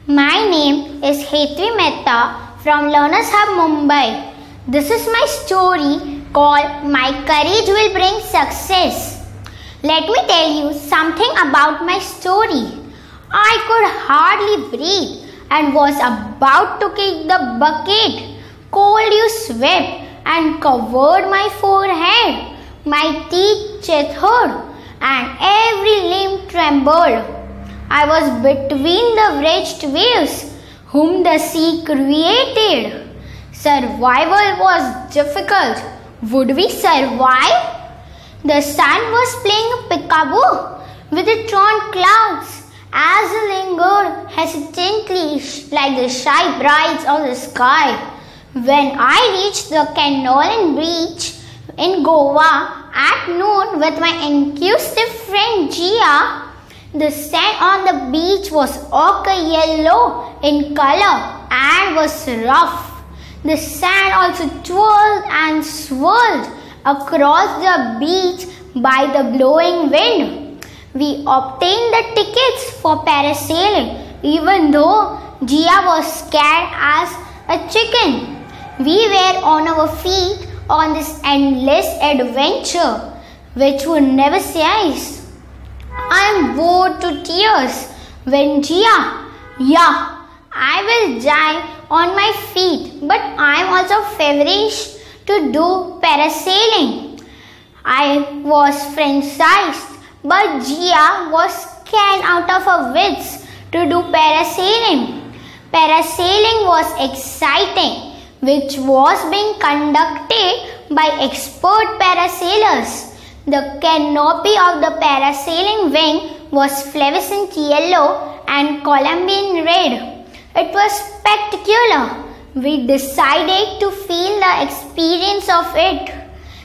My name is Hetvi Mehta from Learners Hub, Mumbai. This is my story called My Courage Will Bring Success. Let me tell you something about my story. I could hardly breathe and was about to kick the bucket. Cold dew swept and covered my forehead. My teeth chattered and every limb trembled. I was between the wretched waves whom the sea created. Survival was difficult. Would we survive? The sun was playing peekaboo with the torn clouds as it lingered hesitantly like the shy brides of the sky. When I reached the Canolin beach in Goa at noon with my inquisitive friend Gia, the sand on the beach was ochre yellow in color and was rough. The sand also twirled and swirled across the beach by the blowing wind. We obtained the tickets for parasailing even though Gia was scared as a chicken. We were on our feet on this endless adventure which would never cease. I am bored to tears when Gia, I will die on my feet, but I am also feverish to do parasailing. I was French-sized, but Gia was scared out of her wits to do parasailing. Parasailing was exciting, which was being conducted by expert parasailers. The canopy of the parasailing wing was fluorescent yellow and Colombian red. It was spectacular. We decided to feel the experience of it.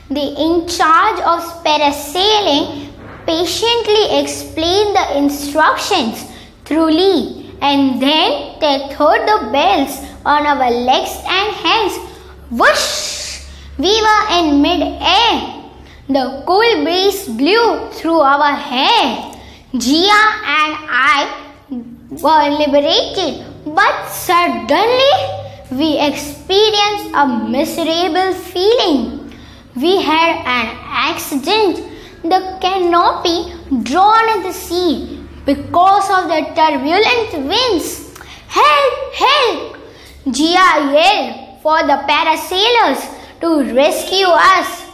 The in charge of parasailing patiently explained the instructions thoroughly and then tethered the bells on our legs and hands. Whoosh! We were in mid-air. The cool breeze blew through our hair. Gia and I were liberated, but suddenly we experienced a miserable feeling. We had an accident. The canopy drawn in the sea because of the turbulent winds. Help! Help! Gia yelled for the parasailers to rescue us.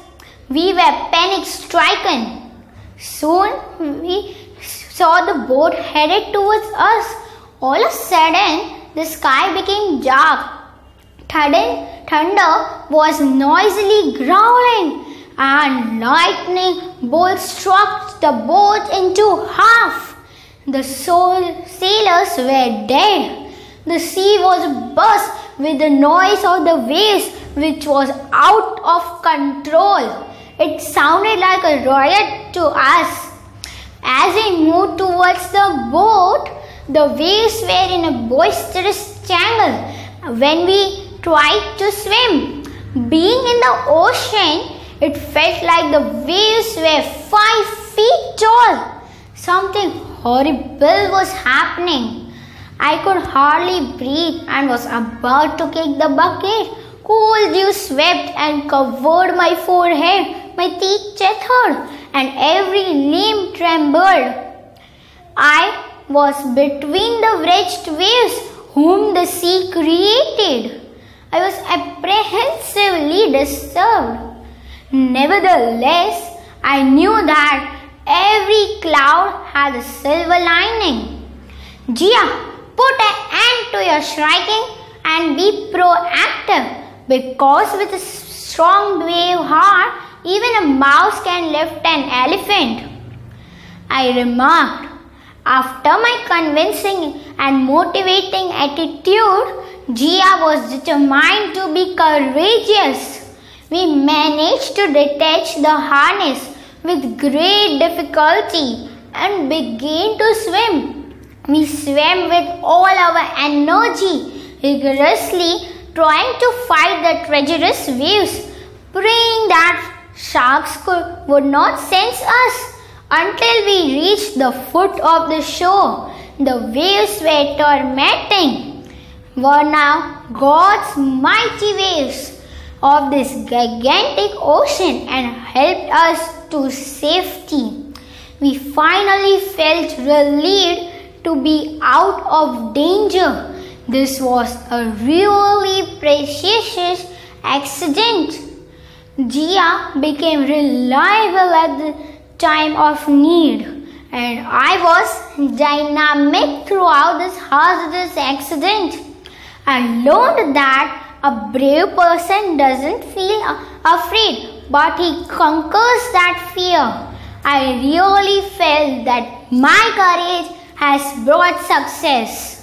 We were panic-stricken. Soon we saw the boat headed towards us. All of a sudden, the sky became dark. Thunder was noisily growling and lightning bolts struck the boat into half. The sailors were dead. The sea was burst with the noise of the waves which was out of control. It sounded like a riot to us. As we moved towards the boat, the waves were in a boisterous jangle when we tried to swim. Being in the ocean, it felt like the waves were 5 feet tall. Something horrible was happening. I could hardly breathe and was about to kick the bucket. Cold dew swept and covered my forehead. My teeth chattered and every limb trembled. I was between the wretched waves whom the sea created. I was apprehensively disturbed. Nevertheless, I knew that every cloud had a silver lining. Gia, put an end to your shrieking and be proactive, because with a strong brave heart, even a mouse can lift an elephant. I remarked. After my convincing and motivating attitude, Gia was determined to be courageous. We managed to detach the harness with great difficulty and began to swim. We swam with all our energy, rigorously trying to fight the treacherous waves, praying that sharks would not sense us until we reached the foot of the shore. the waves were tormenting were now God's mighty waves of this gigantic ocean and helped us to safety. We finally felt relieved to be out of danger. This was a really precious accident. Gia became reliable at the time of need, and I was dynamic throughout this hazardous accident. I learned that a brave person doesn't feel afraid, but he conquers that fear. I really felt that my courage has brought success.